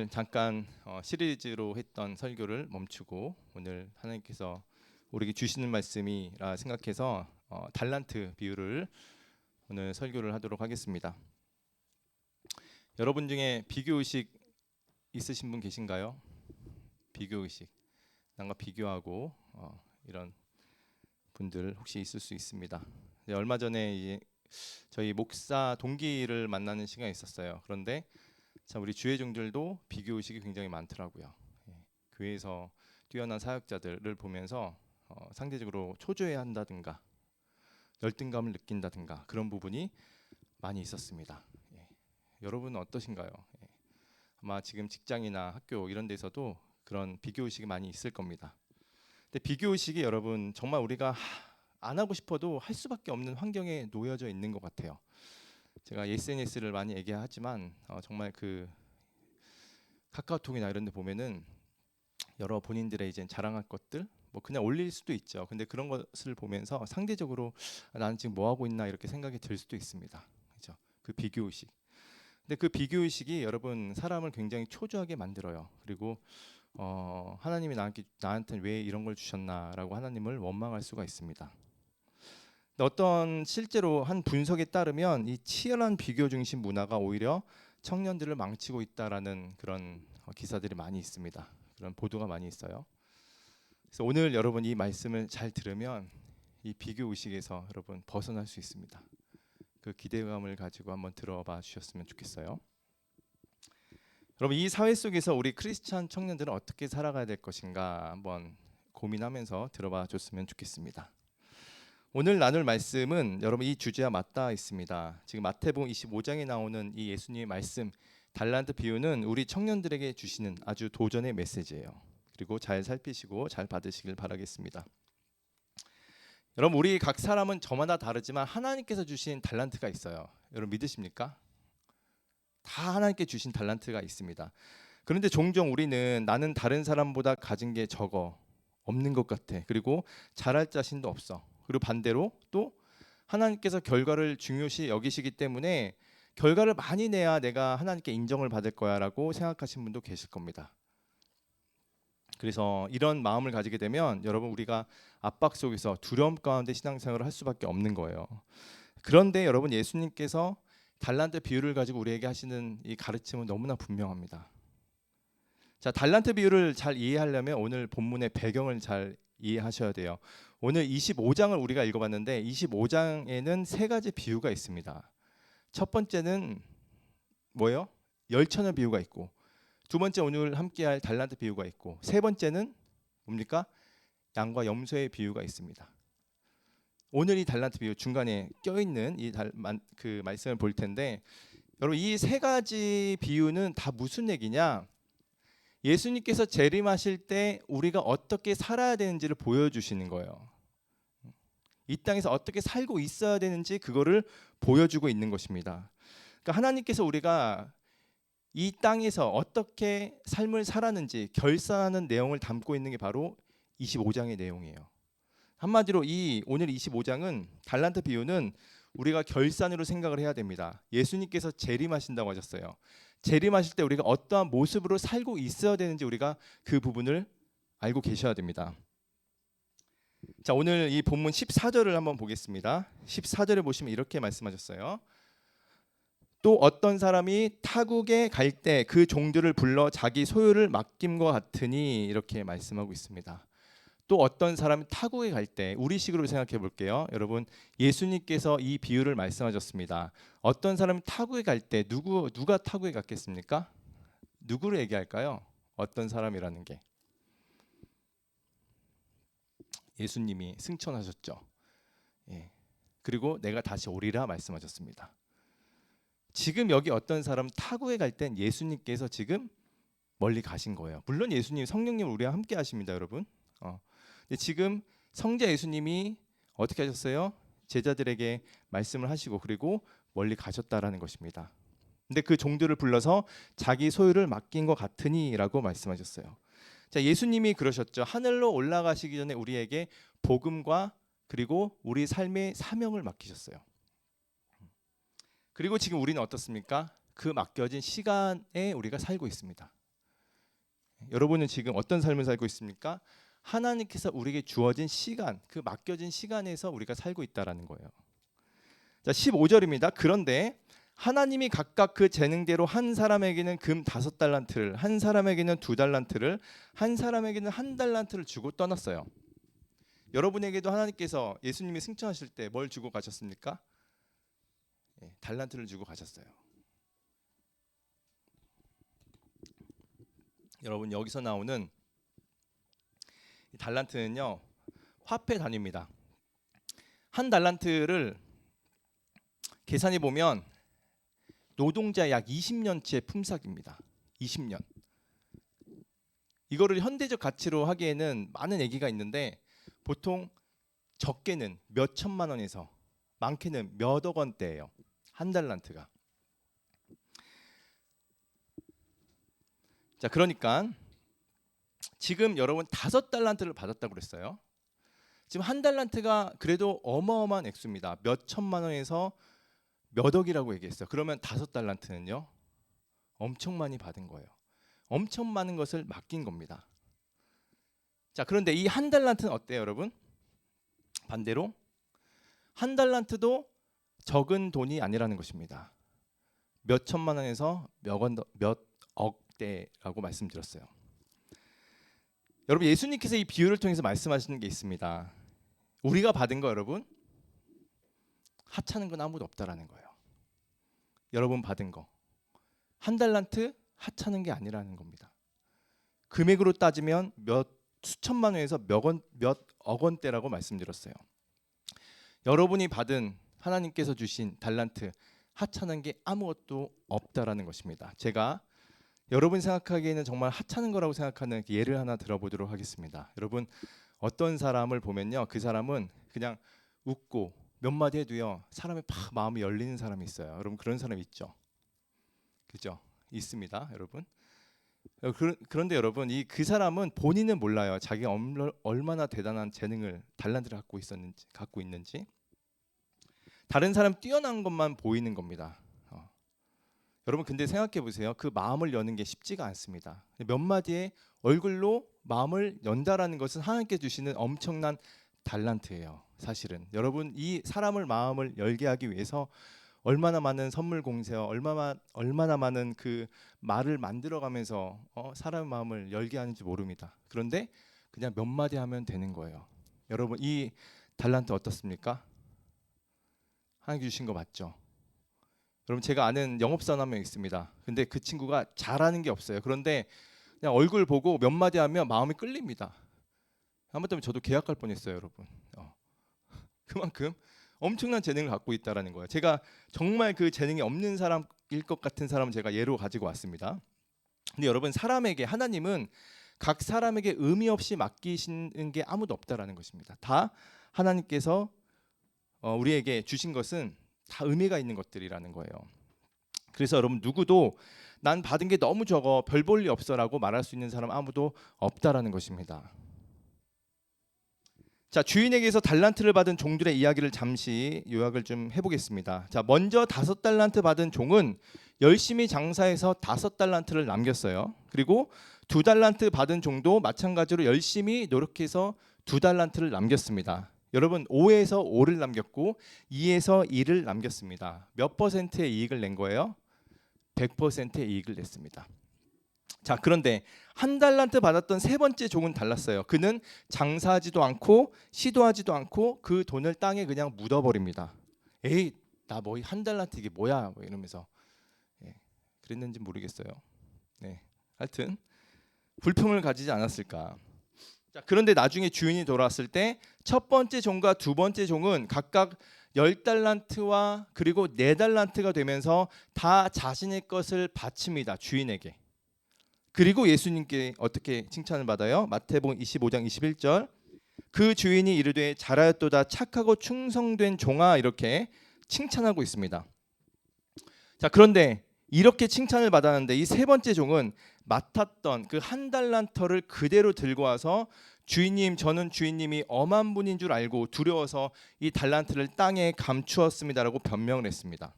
잠깐 시리즈로 했던 설교를 멈추고 오늘 하나님께서 우리에게 주시는 말씀이라 생각해서 달란트 비유를 오늘 설교를 하도록 하겠습니다. 여러분 중에 비교의식 있으신 분 계신가요? 비교의식, 남과 비교하고 이런 분들 혹시 있을 수 있습니다. 얼마 전에 저희 목사 동기를 만나는 시간이 있었어요. 그런데 참 우리 주의종들도 비교의식이 굉장히 많더라고요. 교회에서 뛰어난 사역자들을 보면서 상대적으로 초조해한다든가 열등감을 느낀다든가 그런 부분이 많이 있었습니다. 여러분은 어떠신가요? 아마 지금 직장이나 학교 이런 데서도 그런 비교의식이 많이 있을 겁니다. 근데 비교의식이 여러분 정말 우리가 안 하고 싶어도 할 수밖에 없는 환경에 놓여져 있는 것 같아요. 제가 SNS를 많이 얘기하지만 정말 그 카카오톡이나 이런 데 보면은 여러 본인들의 이제 자랑할 것들 뭐 그냥 올릴 수도 있죠. 근데 그런 것을 보면서 상대적으로 나는 지금 뭐 하고 있나 이렇게 생각이 들 수도 있습니다. 그렇죠? 그 비교의식. 근데 그 비교의식이 여러분 사람을 굉장히 초조하게 만들어요. 그리고 하나님이 나한테 왜 이런 걸 주셨나라고 하나님을 원망할 수가 있습니다. 어떤 실제로 한 분석에 따르면 이 치열한 비교 중심 문화가 오히려 청년들을 망치고 있다라는 그런 기사들이 많이 있습니다. 그런 보도가 많이 있어요. 그래서 오늘 여러분 이 말씀을 잘 들으면 이 비교 의식에서 여러분 벗어날 수 있습니다. 그 기대감을 가지고 한번 들어봐 주셨으면 좋겠어요. 여러분 이 사회 속에서 우리 크리스찬 청년들은 어떻게 살아가야 될 것인가 한번 고민하면서 들어봐 줬으면 좋겠습니다. 오늘 나눌 말씀은 여러분 이 주제와 맞닿아 있습니다. 지금 마태복음 25장에 나오는 이 예수님의 말씀 달란트 비유는 우리 청년들에게 주시는 아주 도전의 메시지예요. 그리고 잘 살피시고 잘 받으시길 바라겠습니다. 여러분 우리 각 사람은 저마다 다르지만 하나님께서 주신 달란트가 있어요. 여러분 믿으십니까? 다 하나님께 주신 달란트가 있습니다. 그런데 종종 우리는 나는 다른 사람보다 가진 게 적어 없는 것 같아. 그리고 잘할 자신도 없어. 그리고 반대로 또 하나님께서 결과를 중요시 여기시기 때문에 결과를 많이 내야 내가 하나님께 인정을 받을 거야라고 생각하시는 분도 계실 겁니다. 그래서 이런 마음을 가지게 되면 여러분 우리가 압박 속에서 두려움 가운데 신앙생활을 할 수밖에 없는 거예요. 그런데 여러분 예수님께서 달란트 비유를 가지고 우리에게 하시는 이 가르침은 너무나 분명합니다. 자, 달란트 비유를 잘 이해하려면 오늘 본문의 배경을 잘 이해하셔야 돼요. 오늘 25장을 우리가 읽어봤는데 25장에는 세 가지 비유가 있습니다. 첫 번째는 뭐예요? 열처녀 비유가 있고, 두 번째 오늘 함께할 달란트 비유가 있고, 세 번째는 뭡니까? 양과 염소의 비유가 있습니다. 오늘 이 달란트 비유 중간에 껴있는 그 말씀을 볼 텐데, 여러분 이 세 가지 비유는 다 무슨 얘기냐? 예수님께서 재림하실 때 우리가 어떻게 살아야 되는지를 보여주시는 거예요. 이 땅에서 어떻게 살고 있어야 되는지 그거를 보여주고 있는 것입니다. 그러니까 하나님께서 우리가 이 땅에서 어떻게 삶을 살았는지 결산하는 내용을 담고 있는 게 바로 25장의 내용이에요. 한마디로 오늘 25장은 달란트 비유는 우리가 결산으로 생각을 해야 됩니다. 예수님께서 재림하신다고 하셨어요. 재림하실 때 우리가 어떠한 모습으로 살고 있어야 되는지 우리가 그 부분을 알고 계셔야 됩니다. 자, 오늘 이 본문 14절을 한번 보겠습니다. 14절에 보시면 이렇게 말씀하셨어요. 또 어떤 사람이 타국에 갈 때 그 종들을 불러 자기 소유를 맡김과 같으니 이렇게 말씀하고 있습니다. 또 어떤 사람이 타국에 갈 때 우리식으로 생각해 볼게요. 여러분 예수님께서 이 비유를 말씀하셨습니다. 어떤 사람이 타국에 갈 때 누가 타국에 갔겠습니까? 누구를 얘기할까요? 어떤 사람이라는 게 예수님이 승천하셨죠. 예. 그리고 내가 다시 오리라 말씀하셨습니다. 지금 여기 어떤 사람 타국에 갈 땐 예수님께서 지금 멀리 가신 거예요. 물론 예수님 성령님 우리와 함께 하십니다, 여러분. 근데 지금 성자 예수님이 어떻게 하셨어요? 제자들에게 말씀을 하시고 그리고 멀리 가셨다라는 것입니다. 근데 그 종들을 불러서 자기 소유를 맡긴 것 같으니라고 말씀하셨어요. 자, 예수님이 그러셨죠. 하늘로 올라가시기 전에 우리에게 복음과 그리고 우리 삶의 사명을 맡기셨어요. 그리고 지금 우리는 어떻습니까? 그 맡겨진 시간에 우리가 살고 있습니다. 여러분은 지금 어떤 삶을 살고 있습니까? 하나님께서 우리에게 주어진 시간, 그 맡겨진 시간에서 우리가 살고 있다라는 거예요. 자, 15절입니다. 그런데 하나님이 각각 그 재능대로 한 사람에게는 금 5달란트를, 한 사람에게는 2달란트를, 한 사람에게는 1달란트를 주고 떠났어요. 여러분에게도 하나님께서 예수님이 승천하실 때 뭘 주고 가셨습니까? 달란트를 주고 가셨어요. 여러분, 여기서 나오는 이 달란트는요, 화폐 단위입니다. 한 달란트를 계산해 보면 노동자 약 20년치의 품삯입니다. 20년. 이거를 현대적 가치로 하기에는 많은 얘기가 있는데 보통 적게는 몇 천만 원에서 많게는 몇억 원대예요. 한 달란트가. 자, 그러니까 지금 여러분 5달란트를 받았다고 그랬어요. 지금 한 달란트가 그래도 어마어마한 액수입니다. 몇 천만 원에서 몇 억이라고 얘기했어요. 그러면 5달란트는요, 엄청 많이 받은 거예요. 엄청 많은 것을 맡긴 겁니다. 자, 그런데 이 한 달란트는 어때요, 여러분? 반대로 한 달란트도 적은 돈이 아니라는 것입니다. 몇 천만 원에서 몇 억대라고 말씀드렸어요. 여러분, 예수님께서 이 비유를 통해서 말씀하시는 게 있습니다. 우리가 받은 거 여러분, 하찮은 건 아무도 없다라는 거예요. 여러분 받은 거 한 달란트 하찮은 게 아니라는 겁니다. 금액으로 따지면 몇 수천만 원에서 몇억 원대라고 말씀드렸어요. 여러분이 받은 하나님께서 주신 달란트 하찮은 게 아무것도 없다라는 것입니다. 제가 여러분 생각하기에는 정말 하찮은 거라고 생각하는 예를 하나 들어보도록 하겠습니다. 여러분, 어떤 사람을 보면요, 그 사람은 그냥 웃고 몇 마디 해도요, 사람이 팍 마음이 열리는 사람이 있어요. 여러분, 그런 사람 있죠? 그죠? 있습니다, 여러분. 그런데 여러분, 그 사람은 본인은 몰라요. 자기가 얼마나 대단한 재능을, 달란트를 갖고 있는지. 다른 사람 뛰어난 것만 보이는 겁니다. 여러분, 근데 생각해 보세요. 그 마음을 여는 게 쉽지가 않습니다. 몇 마디의 얼굴로 마음을 연다라는 것은 하나님께 주시는 엄청난 달란트예요. 사실은 여러분, 이 사람을 마음을 열게 하기 위해서 얼마나 많은 선물 공세와 얼마나 많은 그 말을 만들어가면서 사람의 마음을 열게 하는지 모릅니다. 그런데 그냥 몇 마디 하면 되는 거예요. 여러분, 이 달란트 어떻습니까? 하나님 주신 거 맞죠? 여러분, 제가 아는 영업사원 한 명 있습니다. 근데 그 친구가 잘하는 게 없어요. 그런데 그냥 얼굴 보고 몇 마디 하면 마음이 끌립니다. 한번 때문에 저도 계약할 뻔했어요, 여러분. 그만큼 엄청난 재능을 갖고 있다라는 거예요. 제가 정말 그 재능이 없는 사람일 것 같은 사람을 제가 예로 가지고 왔습니다. 근데 여러분, 하나님은 각 사람에게 의미 없이 맡기시는 게 아무도 없다라는 것입니다. 다 하나님께서 우리에게 주신 것은 다 의미가 있는 것들이라는 거예요. 그래서 여러분, 누구도 난 받은 게 너무 적어, 별 볼 일 없어라고 말할 수 있는 사람 아무도 없다라는 것입니다. 자, 주인에게서 달란트를 받은 종들의 이야기를 잠시 요약을 좀 해보겠습니다. 자, 먼저 5달란트 받은 종은 열심히 장사해서 5달란트를 남겼어요. 그리고 2달란트 받은 종도 마찬가지로 열심히 노력해서 2달란트를 남겼습니다. 여러분, 5에서 5를 남겼고 2에서 2를 남겼습니다. 몇 퍼센트의 이익을 낸 거예요? 100%의 이익을 냈습니다. 자, 그런데 1달란트 받았던 세 번째 종은 달랐어요. 그는 장사하지도 않고 시도하지도 않고 그 돈을 땅에 그냥 묻어버립니다. 에이, 나 뭐 1달란트 이게 뭐야, 뭐 이러면서. 그랬는지 모르겠어요. 하여튼 불평을 가지지 않았을까. 자, 그런데 나중에 주인이 돌아왔을 때 첫 번째 종과 두 번째 종은 각각 10달란트와 그리고 4달란트가 되면서 다 자신의 것을 바칩니다, 주인에게. 그리고 예수님께 어떻게 칭찬을 받아요? 마태복음 25장 21절. 그 주인이 이르되 잘하였도다 착하고 충성된 종아, 이렇게 칭찬하고 있습니다. 자, 그런데 이렇게 칭찬을 받았는데 이 세 번째 종은 맡았던 그 1달란트를 그대로 들고 와서 주인님, 저는 주인님이 엄한 분인 줄 알고 두려워서 이 달란트를 땅에 감추었습니다라고 변명을 했습니다.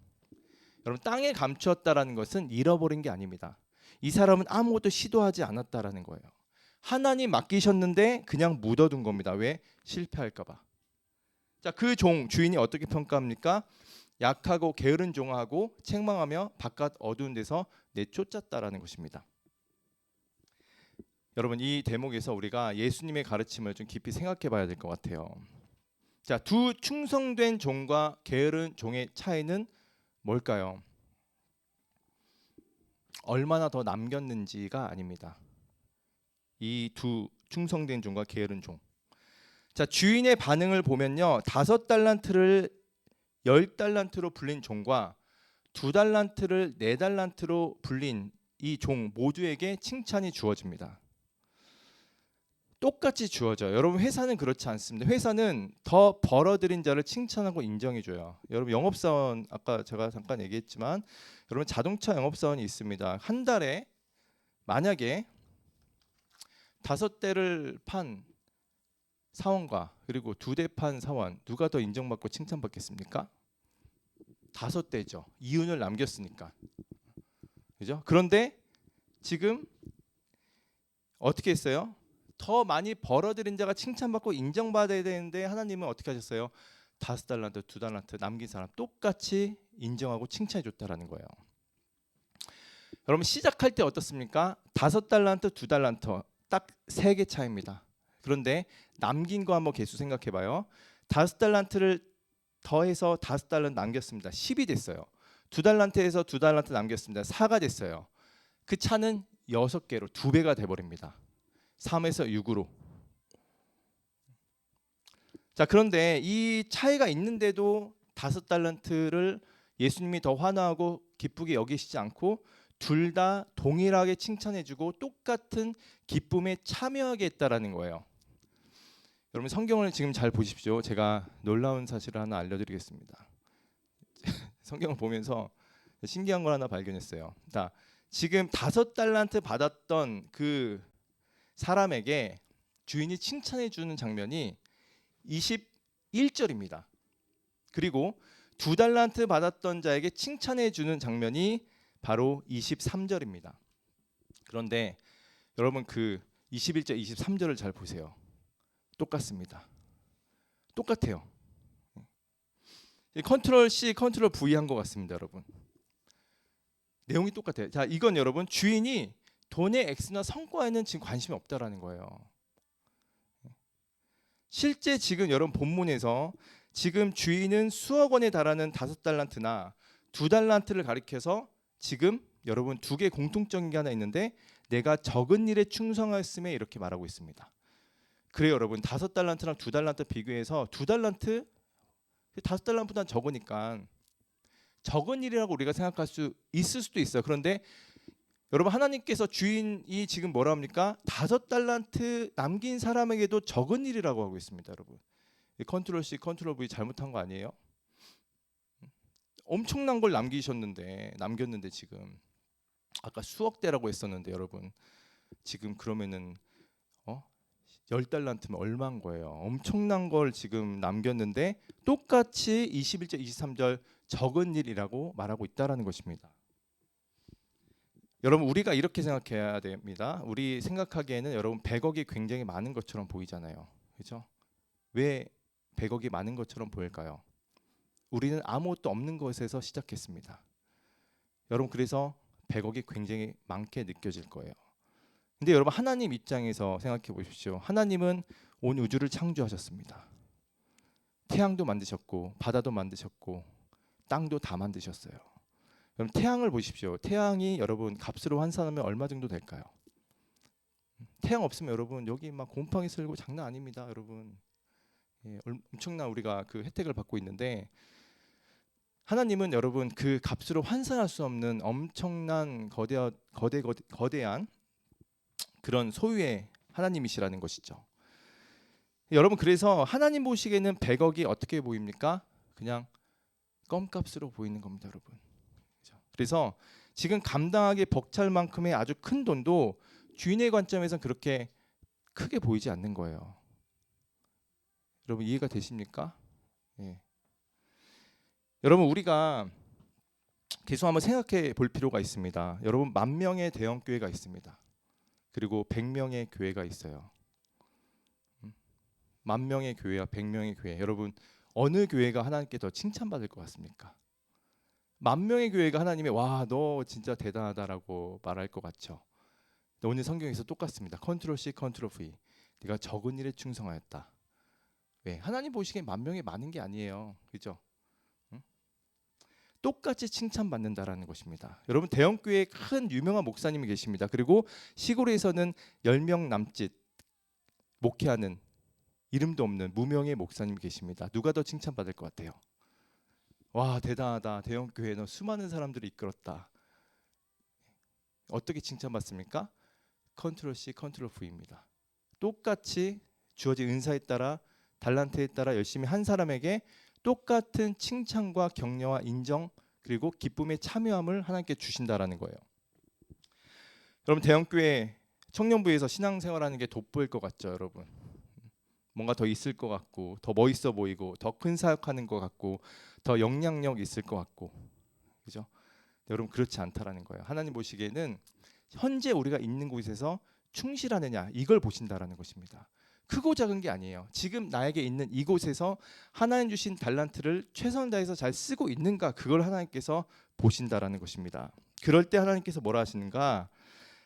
여러분, 땅에 감추었다라는 것은 잃어버린 게 아닙니다. 이 사람은 아무것도 시도하지 않았다라는 거예요. 하나님 맡기셨는데 그냥 묻어둔 겁니다. 왜? 실패할까 봐. 자, 그 종 주인이 어떻게 평가합니까? 약하고 게으른 종하고 책망하며 바깥 어두운 데서 내쫓았다라는 것입니다. 여러분, 이 대목에서 우리가 예수님의 가르침을 좀 깊이 생각해 봐야 될 것 같아요. 자, 두 충성된 종과 게으른 종의 차이는 뭘까요? 얼마나 더 남겼는지가 아닙니다. 이 두 충성된 종과 게으른 종. 자, 주인의 반응을 보면요, 5달란트를 10달란트로 불린 종과 2달란트를 4달란트로 불린 이 종 모두에게 칭찬이 주어집니다. 똑같이 주어져요. 여러분, 회사는 그렇지 않습니다. 회사는 더 벌어들인 자를 칭찬하고 인정해줘요. 여러분, 영업사원 아까 제가 잠깐 얘기했지만 여러분, 자동차 영업사원이 있습니다. 한 달에 만약에 5대를 판 사원과 그리고 2대 판 사원, 누가 더 인정받고 칭찬받겠습니까? 5대죠. 이윤을 남겼으니까. 그죠? 그런데 지금 어떻게 했어요? 더 많이 벌어들인 자가 칭찬받고 인정받아야 되는데 하나님은 어떻게 하셨어요? 5달란트, 2달란트 남긴 사람 똑같이 인정하고 칭찬해 줬다라는 거예요. 여러분, 시작할 때 어떻습니까? 5달란트, 2달란트 딱 3개 차이입니다. 그런데 남긴 거 한번 개수 생각해 봐요. 5달란트를 더해서 5달란트 남겼습니다. 10이 됐어요. 2달란트에서 2달란트 남겼습니다. 4가 됐어요. 그 차는 6개로 2배가 돼버립니다. 3에서 6으로. 자, 그런데 이 차이가 있는데도 5달란트를 예수님이 더 환호하고 기쁘게 여기시지 않고 둘 다 동일하게 칭찬해주고 똑같은 기쁨에 참여하게 했다라는 거예요. 여러분, 성경을 지금 잘 보십시오. 제가 놀라운 사실을 하나 알려드리겠습니다. 성경을 보면서 신기한 걸 하나 발견했어요. 자, 지금 5달란트 받았던 그 사람에게 주인이 칭찬해 주는 장면이 21절입니다. 그리고 2달란트 받았던 자에게 칭찬해 주는 장면이 바로 23절입니다. 그런데 여러분, 그 21절, 23절을 잘 보세요. 똑같습니다. 똑같아요. 컨트롤 C, 컨트롤 V 한 것 같습니다, 여러분. 내용이 똑같아요. 자, 이건 여러분, 주인이 돈의 액수나 성과에는 지금 관심이 없다라는 거예요. 실제 지금 여러분 본문에서 지금 주인은 수억 원에 달하는 5달란트나 2달란트를 가리켜서 지금 여러분 2개 공통적인 게 하나 있는데 내가 적은 일에 충성하였음에 이렇게 말하고 있습니다. 그래요, 여러분. 5달란트랑 2달란트 비교해서 2달란트 5달란트보다 적으니까 적은 일이라고 우리가 생각할 수 있을 수도 있어요. 그런데 여러분, 하나님께서 주인이 지금 뭐라 합니까? 5달란트 남긴 사람에게도 적은 일이라고 하고 있습니다, 여러분. 컨트롤 C, 컨트롤 V 잘못한 거 아니에요? 엄청난 걸 남겼는데 지금 아까 수억 대라고 했었는데 여러분, 지금 그러면은 10달란트면 얼마인 거예요? 엄청난 걸 지금 남겼는데 똑같이 21절, 23절 적은 일이라고 말하고 있다라는 것입니다. 여러분, 우리가 이렇게 생각해야 됩니다. 우리 생각하기에는 여러분 100억이 굉장히 많은 것처럼 보이잖아요. 그렇죠? 왜 100억이 많은 것처럼 보일까요? 우리는 아무것도 없는 것에서 시작했습니다. 여러분, 그래서 100억이 굉장히 많게 느껴질 거예요. 근데 여러분, 하나님 입장에서 생각해 보십시오. 하나님은 온 우주를 창조하셨습니다. 태양도 만드셨고 바다도 만드셨고 땅도 다 만드셨어요. 그럼 태양을 보십시오. 태양이 여러분 값으로 환산하면 얼마 정도 될까요? 태양 없으면 여러분 여기 막 곰팡이 슬고 장난 아닙니다, 여러분. 예, 엄청난 우리가 그 혜택을 받고 있는데 하나님은 여러분 그 값으로 환산할 수 없는 엄청난 거대한 그런 소유의 하나님이시라는 것이죠. 여러분, 그래서 하나님 보시기에는 100억이 어떻게 보입니까? 그냥 껌값으로 보이는 겁니다, 여러분. 그래서 지금 감당하기 벅찰 만큼의 아주 큰 돈도 주인의 관점에서는 그렇게 크게 보이지 않는 거예요. 여러분, 이해가 되십니까? 예. 여러분, 우리가 계속 한번 생각해 볼 필요가 있습니다. 여러분, 10,000명의 대형 교회가 있습니다. 그리고 100명의 교회가 있어요. 10,000명의 교회와 100명의 교회, 여러분 어느 교회가 하나님께 더 칭찬받을 것 같습니까? 10,000명의 교회가 하나님의 와, 너 진짜 대단하다라고 말할 것 같죠. 오늘 성경에서 똑같습니다. 컨트롤 C, 컨트롤 V. 네가 적은 일에 충성하였다. 왜? 하나님 보시기엔 10,000명이 많은 게 아니에요. 그죠? 응? 똑같이 칭찬받는다라는 것입니다. 여러분, 대형 교회에 큰 유명한 목사님이 계십니다. 그리고 시골에서는 10명 남짓 목회하는 이름도 없는 무명의 목사님이 계십니다. 누가 더 칭찬받을 것 같아요? 와, 대단하다. 대형 교회 너 수많은 사람들을 이끌었다. 어떻게 칭찬받습니까? 컨트롤 C, 컨트롤 V입니다. 똑같이 주어진 은사에 따라, 달란트에 따라 열심히 한 사람에게 똑같은 칭찬과 격려와 인정, 그리고 기쁨의 참여함을 하나님께 주신다라는 거예요. 여러분, 대형교회 청년부에서 신앙생활하는 게 돋보일 것 같죠, 여러분? 뭔가 더 있을 것 같고, 더 멋있어 보이고, 더 큰 사역하는 것 같고, 더 영향력 있을 것 같고, 그죠? 여러분, 그렇지 않다라는 거예요. 하나님 보시기에는 현재 우리가 있는 곳에서 충실하느냐, 이걸 보신다라는 것입니다. 크고 작은 게 아니에요. 지금 나에게 있는 이곳에서 하나님 주신 달란트를 최선을 다해서 잘 쓰고 있는가, 그걸 하나님께서 보신다라는 것입니다. 그럴 때 하나님께서 뭐라 하시는가?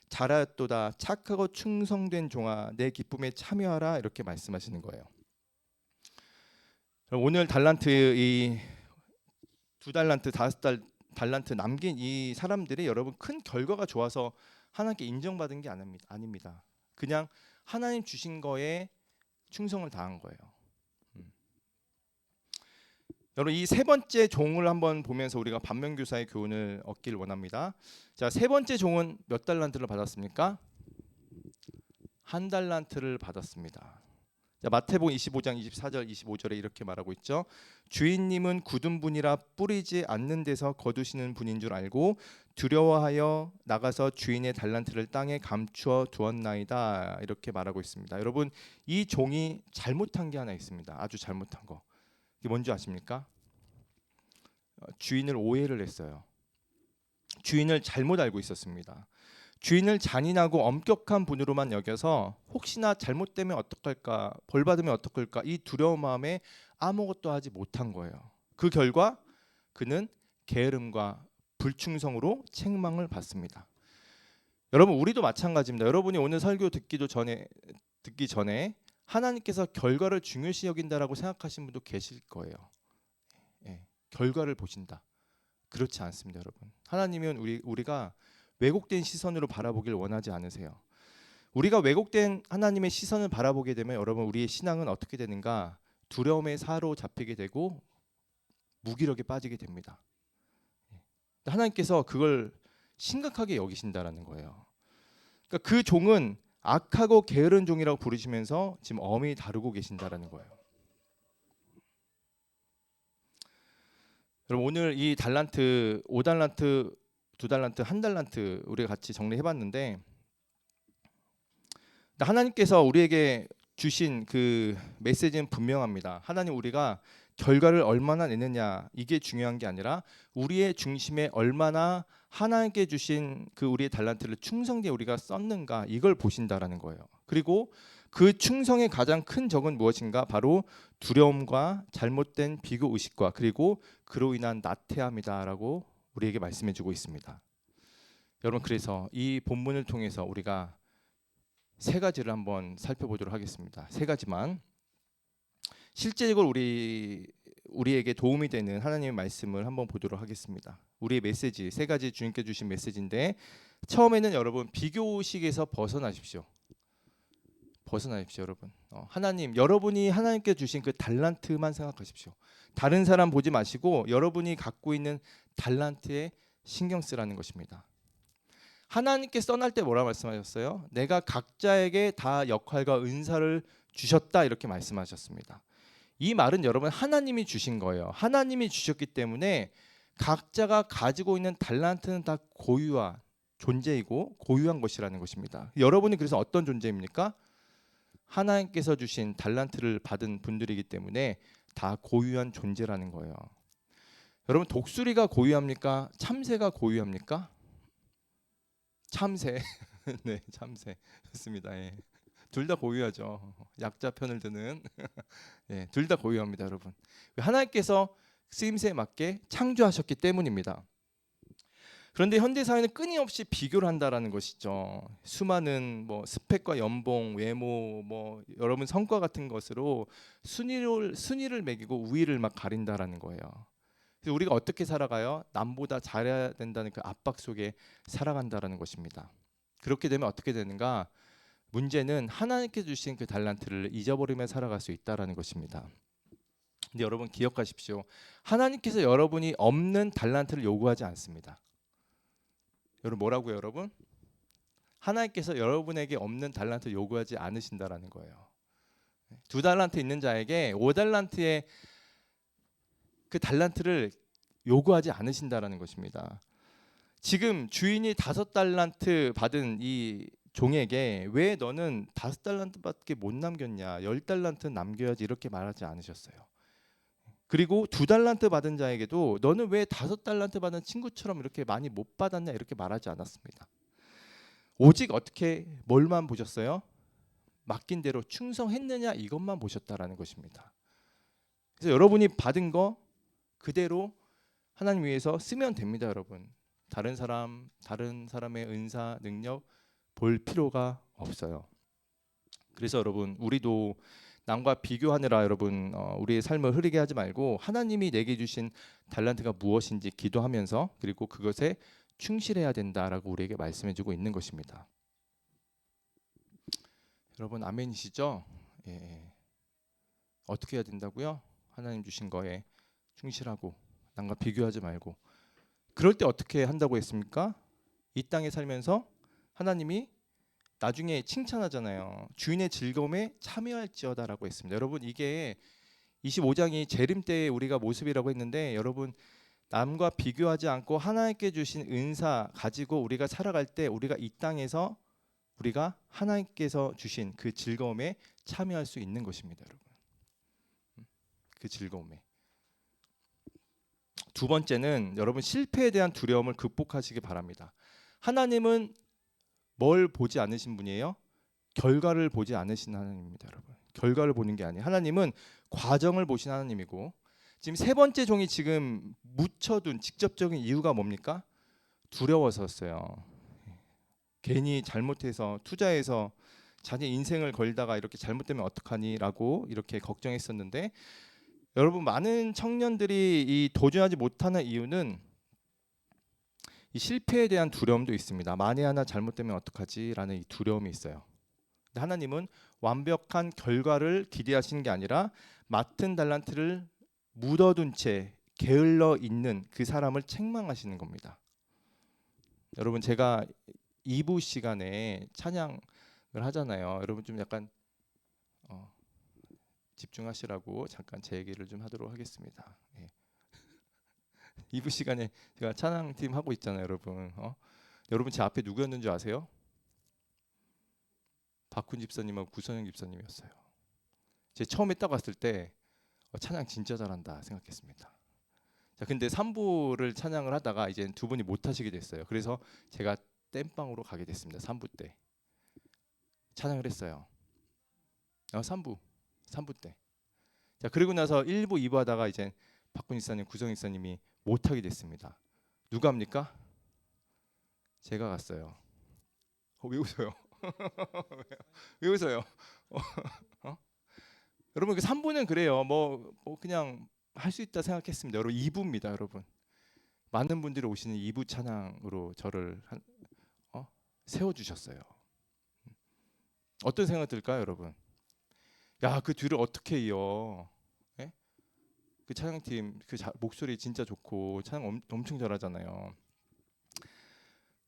잘하였도다 착하고 충성된 종아, 내 기쁨에 참여하라, 이렇게 말씀하시는 거예요. 오늘 달란트, 이 2달란트, 5달란트 남긴 이 사람들이 여러분 큰 결과가 좋아서 하나님께 인정받은 게 아닙니다. 그냥 하나님 주신 거에 충성을 다한 거예요. 여러분, 이 세 번째 종을 한번 보면서 우리가 반면교사의 교훈을 얻기를 원합니다. 자, 세 번째 종은 몇 달란트를 받았습니까? 1달란트를 받았습니다. 자, 마태복음 25장 24절 25절에 이렇게 말하고 있죠. 주인님은 굳은 분이라 뿌리지 않는 데서 거두시는 분인 줄 알고 두려워하여 나가서 주인의 달란트를 땅에 감추어 두었나이다, 이렇게 말하고 있습니다. 여러분, 이 종이 잘못한 게 하나 있습니다. 아주 잘못한 거. 이게 뭔지 아십니까? 주인을 오해를 했어요. 주인을 잘못 알고 있었습니다. 주인을 잔인하고 엄격한 분으로만 여겨서 혹시나 잘못되면 어떡할까, 벌 받으면 어떡할까, 이 두려운 마음에 아무것도 하지 못한 거예요. 그 결과 그는 게으름과 불충성으로 책망을 받습니다. 여러분, 우리도 마찬가지입니다. 여러분이 오늘 설교 듣기 전에 하나님께서 결과를 중요시 여긴다라고 생각하시는 분도 계실 거예요. 예, 결과를 보신다. 그렇지 않습니다, 여러분. 하나님은 우리가 왜곡된 시선으로 바라보길 원하지 않으세요. 우리가 왜곡된 하나님의 시선을 바라보게 되면 여러분, 우리의 신앙은 어떻게 되는가? 두려움에 사로잡히게 되고 무기력에 빠지게 됩니다. 하나님께서 그걸 심각하게 여기신다라는 거예요. 그러니까 그 종은 악하고 게으른 종이라고 부르시면서 지금 엄히 다루고 계신다라는 거예요. 여러분, 오늘 이 달란트, 5달란트, 2달란트, 1달란트 우리가 같이 정리해봤는데, 하나님께서 우리에게 주신 그 메시지는 분명합니다. 하나님, 우리가 결과를 얼마나 내느냐, 이게 중요한 게 아니라 우리의 중심에 얼마나 하나님께 주신 그 우리의 달란트를 충성되게 우리가 썼는가, 이걸 보신다라는 거예요. 그리고 그 충성의 가장 큰 적은 무엇인가? 바로 두려움과 잘못된 비교 의식과 그리고 그로 인한 나태함이다라고 우리에게 말씀해주고 있습니다. 여러분, 그래서 이 본문을 통해서 우리가 세 가지를 한번 살펴보도록 하겠습니다. 세 가지만 실제적으로 우리에게 도움이 되는 하나님의 말씀을 한번 보도록 하겠습니다. 우리의 메시지 세 가지 주님께 주신 메시지인데, 처음에는 여러분 비교의식에서 벗어나십시오. 여러분. 하나님, 여러분이 하나님께 주신 그 달란트만 생각하십시오. 다른 사람 보지 마시고 여러분이 갖고 있는 달란트에 신경 쓰라는 것입니다. 하나님께 써날 때 뭐라 말씀하셨어요? 내가 각자에게 다 역할과 은사를 주셨다, 이렇게 말씀하셨습니다. 이 말은 여러분 하나님이 주신 거예요. 하나님이 주셨기 때문에 각자가 가지고 있는 달란트는 다 고유한 존재이고 고유한 것이라는 것입니다. 여러분이 그래서 어떤 존재입니까? 하나님께서 주신 달란트를 받은 분들이기 때문에 다 고유한 존재라는 거예요. 여러분 독수리가 고유합니까? 참새가 고유합니까? 참새. 네, 참새. 좋습니다. 예. 둘 다 고유하죠. 약자 편을 드는. 예, 둘 다 고유합니다, 여러분. 하나님께서 쓰임새에 맞게 창조하셨기 때문입니다. 그런데 현대 사회는 끊임없이 비교를 한다라는 것이죠. 수많은 뭐 스펙과 연봉, 외모, 뭐 여러분 성과 같은 것으로 순위를 매기고 우위를 막 가린다라는 거예요. 그래서 우리가 어떻게 살아가요? 남보다 잘해야 된다는 그 압박 속에 살아간다라는 것입니다. 그렇게 되면 어떻게 되는가? 문제는 하나님께 주신 그 달란트를 잊어버리며 살아갈 수 있다라는 것입니다. 근데 여러분 기억하십시오. 하나님께서 여러분이 없는 달란트를 요구하지 않습니다. 여러분 뭐라고요, 여러분? 하나님께서 여러분에게 없는 달란트 요구하지 않으신다라는 거예요. 2달란트 있는 자에게 5달란트의 그 달란트를 요구하지 않으신다라는 것입니다. 지금 주인이 5달란트 받은 이 종에게 왜 너는 5달란트밖에 못 남겼냐, 10달란트 남겨야지 이렇게 말하지 않으셨어요. 그리고 2달란트 받은 자에게도 너는 왜 5달란트 받은 친구처럼 이렇게 많이 못 받았냐 이렇게 말하지 않았습니다. 오직 어떻게 뭘만 보셨어요? 맡긴 대로 충성했느냐 이것만 보셨다라는 것입니다. 그래서 여러분이 받은 거 그대로 하나님 위해서 쓰면 됩니다, 여러분. 다른 사람의 은사, 능력 볼 필요가 없어요. 그래서 여러분 우리도 남과 비교하느라 여러분 우리의 삶을 흐리게 하지 말고 하나님이 내게 주신 달란트가 무엇인지 기도하면서 그리고 그것에 충실해야 된다라고 우리에게 말씀해주고 있는 것입니다. 여러분 아멘이시죠? 예. 어떻게 해야 된다고요? 하나님 주신 거에 충실하고 남과 비교하지 말고. 그럴 때 어떻게 한다고 했습니까? 이 땅에 살면서 하나님이 나중에 칭찬하잖아요. 주인의 즐거움에 참여할지어다라고 했습니다. 여러분 이게 25장이 재림 때의 우리가 모습이라고 했는데 여러분 남과 비교하지 않고 하나님께 주신 은사 가지고 우리가 살아갈 때 우리가 이 땅에서 우리가 하나님께서 주신 그 즐거움에 참여할 수 있는 것입니다, 여러분. 그 즐거움에. 두 번째는 여러분 실패에 대한 두려움을 극복하시기 바랍니다. 하나님은 뭘 보지 않으신 분이에요? 결과를 보지 않으신 하나님입니다, 여러분. 결과를 보는 게 아니에요. 하나님은 과정을 보신 하나님이고 지금 세 번째 종이 지금 묻혀둔 직접적인 이유가 뭡니까? 두려워서였어요. 괜히 잘못해서 투자해서 자기 인생을 걸다가 이렇게 잘못되면 어떡하니라고 이렇게 걱정했었는데 여러분 많은 청년들이 이 도전하지 못하는 이유는 이 실패에 대한 두려움도 있습니다. 만에 하나 잘못되면 어떡하지라는 이 두려움이 있어요. 근데 하나님은 완벽한 결과를 기대하시는 게 아니라 맡은 달란트를 묻어둔 채 게을러 있는 그 사람을 책망하시는 겁니다. 여러분 제가 2부 시간에 찬양을 하잖아요. 여러분 좀 약간 집중하시라고 잠깐 제 얘기를 좀 하도록 하겠습니다. 예. 2부 시간에 제가 찬양팀 하고 있잖아요, 여러분. 여러분 제 앞에 누구였는 줄 아세요? 박훈 집사님하고 구선영 집사님이었어요. 제가 처음에 딱 왔을 때 찬양 진짜 잘한다 생각했습니다. 자, 근데 3부를 찬양을 하다가 이제 두 분이 못 하시게 됐어요. 그래서 제가 땜빵으로 가게 됐습니다. 3부 때 찬양을 했어요. 3부 때. 자, 그리고 나서 1부, 2부 하다가 이제 박군 이사님, 구성 이사님이 못 하게 됐습니다. 누가 합니까? 제가 갔어요. 왜 웃어요? 왜 웃어요? 여러분 그 3부는 그래요. 뭐 그냥 할 수 있다 생각했습니다. 여러분 2부입니다, 여러분. 많은 분들이 오시는 2부 찬양으로 저를 세워 주셨어요. 어떤 생각 들까요, 여러분? 야, 그 뒤를 어떻게 이어? 예? 그 찬양팀 목소리 진짜 좋고 찬양 엄청 잘하잖아요.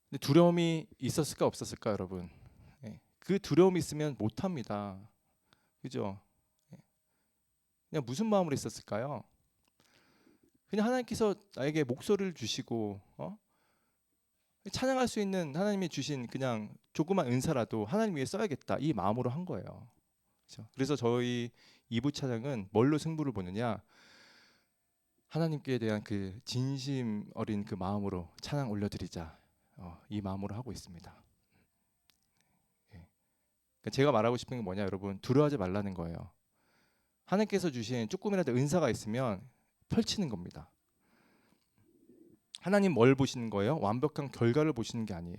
근데 두려움이 있었을까 없었을까, 여러분? 예. 그 두려움이 있으면 못 합니다. 그죠? 예. 그냥 무슨 마음으로 있었을까요? 그냥 하나님께서 나에게 목소리를 주시고 찬양할 수 있는 하나님이 주신 그냥 조그만 은사라도 하나님 위해 써야겠다 이 마음으로 한 거예요. 그렇죠? 그래서 저희 2부 찬양은 뭘로 승부를 보느냐? 하나님께 대한 그 진심 어린 그 마음으로 찬양 올려드리자, 이 마음으로 하고 있습니다. 예. 그러니까 제가 말하고 싶은 게 뭐냐, 여러분, 두려워하지 말라는 거예요. 하나님께서 주신 조금이라도 은사가 있으면 펼치는 겁니다. 하나님 뭘 보시는 거예요? 완벽한 결과를 보시는 게 아니에요.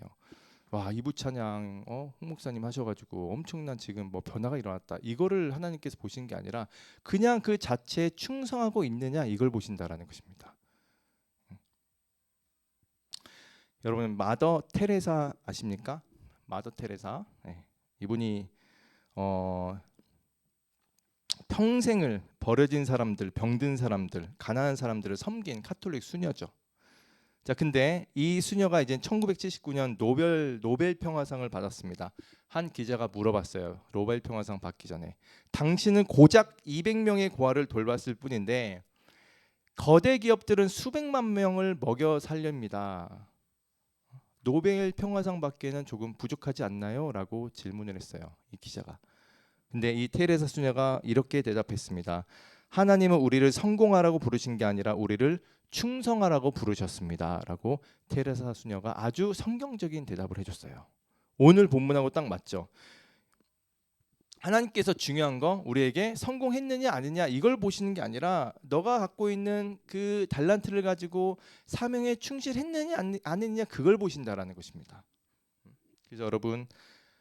와, 이부 찬양 홍 목사님 하셔가지고 엄청난 지금 뭐 변화가 일어났다, 이거를 하나님께서 보시는 게 아니라 그냥 그 자체에 충성하고 있느냐, 이걸 보신다라는 것입니다. 여러분, 마더 테레사 아십니까? 마더 테레사. 네. 이분이 평생을 버려진 사람들, 병든 사람들, 가난한 사람들을 섬긴 카톨릭 수녀죠. 자, 근데 이 수녀가 이제 1979년 노벨 평화상을 받았습니다. 한 기자가 물어봤어요. 노벨 평화상 받기 전에 당신은 고작 200명의 고아를 돌봤을 뿐인데 거대 기업들은 수백만 명을 먹여 살렵니다. 노벨 평화상 받기에는 조금 부족하지 않나요? 라고 질문을 했어요, 이 기자가. 근데 이 테레사 수녀가 이렇게 대답했습니다. 하나님은 우리를 성공하라고 부르신 게 아니라 우리를 충성하라고 부르셨습니다. 라고 테레사 수녀가 아주 성경적인 대답을 해줬어요. 오늘 본문하고 딱 맞죠? 하나님께서 중요한 거, 우리에게 성공했느냐 아니냐 이걸 보시는 게 아니라 너가 갖고 있는 그 달란트를 가지고 사명에 충실했느냐 아니냐 그걸 보신다라는 것입니다. 그래서 여러분,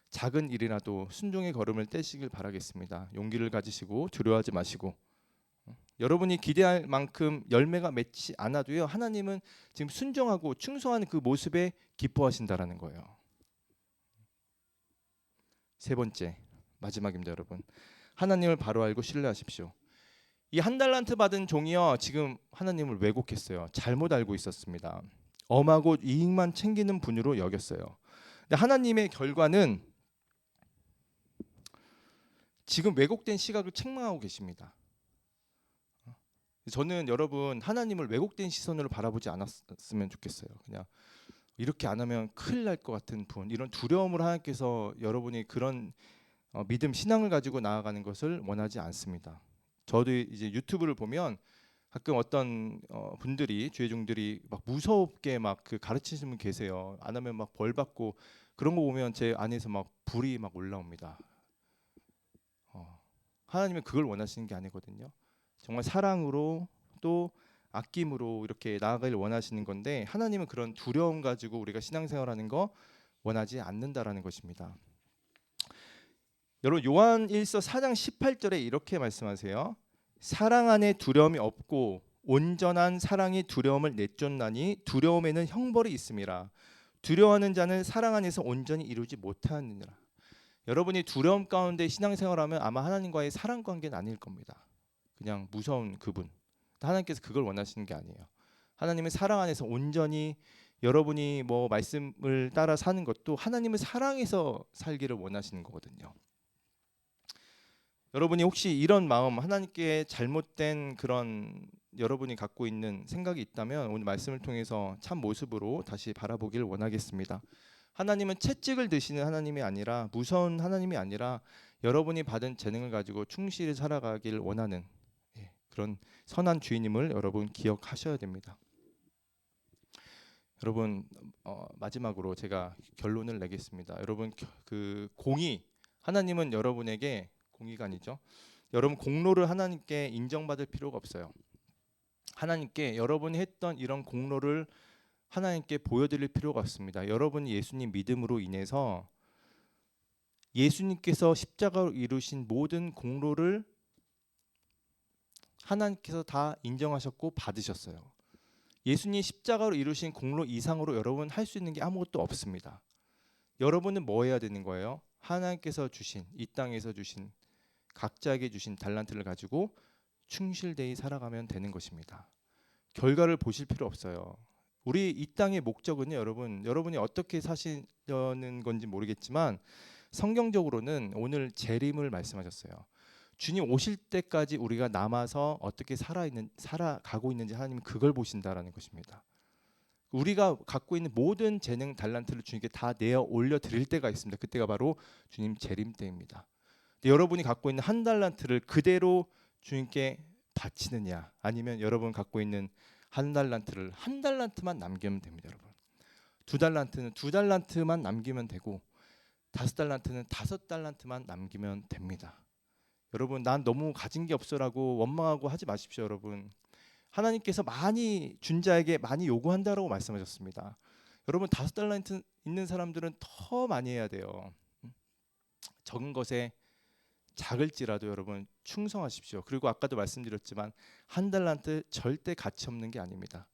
작은 일이라도 순종의 걸음을 떼시길 바라겠습니다. 용기를 가지시고 두려워하지 마시고, 여러분이 기대할 만큼 열매가 맺지 않아도요, 하나님은 지금 순종하고 충성하는 그 모습에 기뻐하신다라는 거예요. 세 번째, 마지막입니다. 여러분, 하나님을 바로 알고 신뢰하십시오. 이 한 달란트 받은 종이요, 지금 하나님을 왜곡했어요. 잘못 알고 있었습니다. 엄하고 이익만 챙기는 분으로 여겼어요. 근데 하나님의 결과는 지금 왜곡된 시각을 책망하고 계십니다. 저는 여러분, 하나님을 왜곡된 시선으로 바라보지 않았으면 좋겠어요. 그냥 이렇게 안 하면 큰일 날 것 같은 분, 이런 두려움을 하나님께서 여러분이 그런 믿음, 신앙을 가지고 나아가는 것을 원하지 않습니다. 저도 이제 유튜브를 보면 가끔 어떤 분들이, 주의 종들이 막 무섭게 막 그 가르치시는 분 계세요. 안 하면 막 벌 받고, 그런 거 보면 제 안에서 막 불이 막 올라옵니다. 하나님은 그걸 원하시는 게 아니거든요. 정말 사랑으로 또 아낌으로 이렇게 나아가길 원하시는 건데, 하나님은 그런 두려움 가지고 우리가 신앙생활하는 거 원하지 않는다라는 것입니다. 여러분, 요한 1서 4장 18절에 이렇게 말씀하세요. 사랑 안에 두려움이 없고 온전한 사랑이 두려움을 내쫓나니 두려움에는 형벌이 있음이라. 두려워하는 자는 사랑 안에서 온전히 이루지 못하느니라. 여러분이 두려움 가운데 신앙생활하면 아마 하나님과의 사랑 관계는 아닐 겁니다. 그냥 무서운 그분. 하나님께서 그걸 원하시는 게 아니에요. 하나님은 사랑 안에서 온전히, 여러분이 뭐 말씀을 따라 사는 것도 하나님을 사랑해서 살기를 원하시는 거거든요. 여러분이 혹시 이런 마음, 하나님께 잘못된 그런 여러분이 갖고 있는 생각이 있다면 오늘 말씀을 통해서 참 모습으로 다시 바라보기를 원하겠습니다. 하나님은 채찍을 드시는 하나님이 아니라, 무서운 하나님이 아니라 여러분이 받은 재능을 가지고 충실히 살아가길 원하는 그런 선한 주인님을 여러분 기억하셔야 됩니다. 여러분, 마지막으로 제가 결론을 내겠습니다. 여러분, 그 공의, 하나님은 여러분에게, 공의가 아니죠, 여러분 공로를 하나님께 인정받을 필요가 없어요. 하나님께 여러분이 했던 이런 공로를 하나님께 보여드릴 필요가 없습니다. 여러분이 예수님 믿음으로 인해서 예수님께서 십자가로 이루신 모든 공로를 하나님께서 다 인정하셨고 받으셨어요. 예수님 십자가로 이루신 공로 이상으로 여러분 할 수 있는 게 아무것도 없습니다. 여러분은 뭐 해야 되는 거예요? 하나님께서 주신, 이 땅에서 주신, 각자에게 주신 달란트를 가지고 충실되이 살아가면 되는 것입니다. 결과를 보실 필요 없어요. 우리 이 땅의 목적은요, 여러분이 어떻게 사시려는 건지 모르겠지만 성경적으로는 오늘 재림을 말씀하셨어요. 주님 오실 때까지 우리가 남아서 어떻게 살아가고 있는지 하나님은 그걸 보신다라는 것입니다. 우리가 갖고 있는 모든 재능, 달란트를 주님께 다 내어 올려 드릴 때가 있습니다. 그때가 바로 주님 재림 때입니다. 여러분이 갖고 있는 한 달란트를 그대로 주님께 바치느냐, 아니면 여러분 갖고 있는 한 달란트를 한 달란트만 남기면 됩니다, 여러분. 두 달란트는 두 달란트만 남기면 되고, 다섯 달란트는 다섯 달란트만 남기면 됩니다. 여러분, 난 너무 가진 게 없어라고 원망하고 하지 마십시오, 여러분. 하나님께서 많이 준 자에게 많이 요구한다라고 말씀하셨습니다. 여러분, 다섯 달란트 있는 사람들은 더 많이 해야 돼요. 적은 것에 작을지라도 여러분 충성하십시오. 그리고 아까도 말씀드렸지만 한 달란트 절대 가치 없는 게 아닙니다.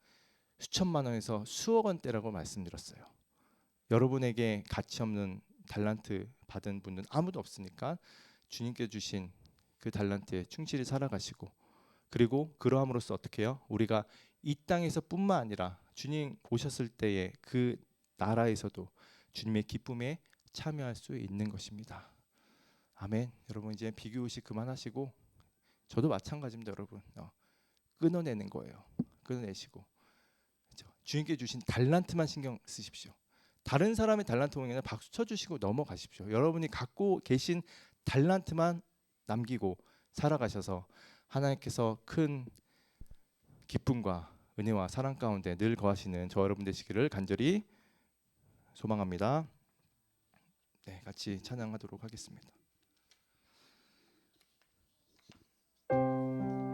수천만 원에서 수억 원대라고 말씀드렸어요. 여러분에게 가치 없는 달란트 받은 분은 아무도 없으니까 주님께 주신 그 달란트에 충실히 살아가시고, 그리고 그러함으로써 어떻게 해요? 우리가 이 땅에서 뿐만 아니라 주님 보셨을 때의 그 나라에서도 주님의 기쁨에 참여할 수 있는 것입니다. 아멘. 여러분, 이제 비교의식 그만하시고, 저도 마찬가지입니다, 여러분. 끊어내는 거예요. 끊어내시고, 그렇죠? 주님께 주신 달란트만 신경 쓰십시오. 다른 사람의 달란트 보면 박수 쳐주시고 넘어가십시오. 여러분이 갖고 계신 달란트만 남기고 살아가셔서 하나님께서 큰 기쁨과 은혜와 사랑 가운데 늘 거하시는 저 여러분 되시기를 간절히 소망합니다. 네, 같이 찬양하도록 하겠습니다.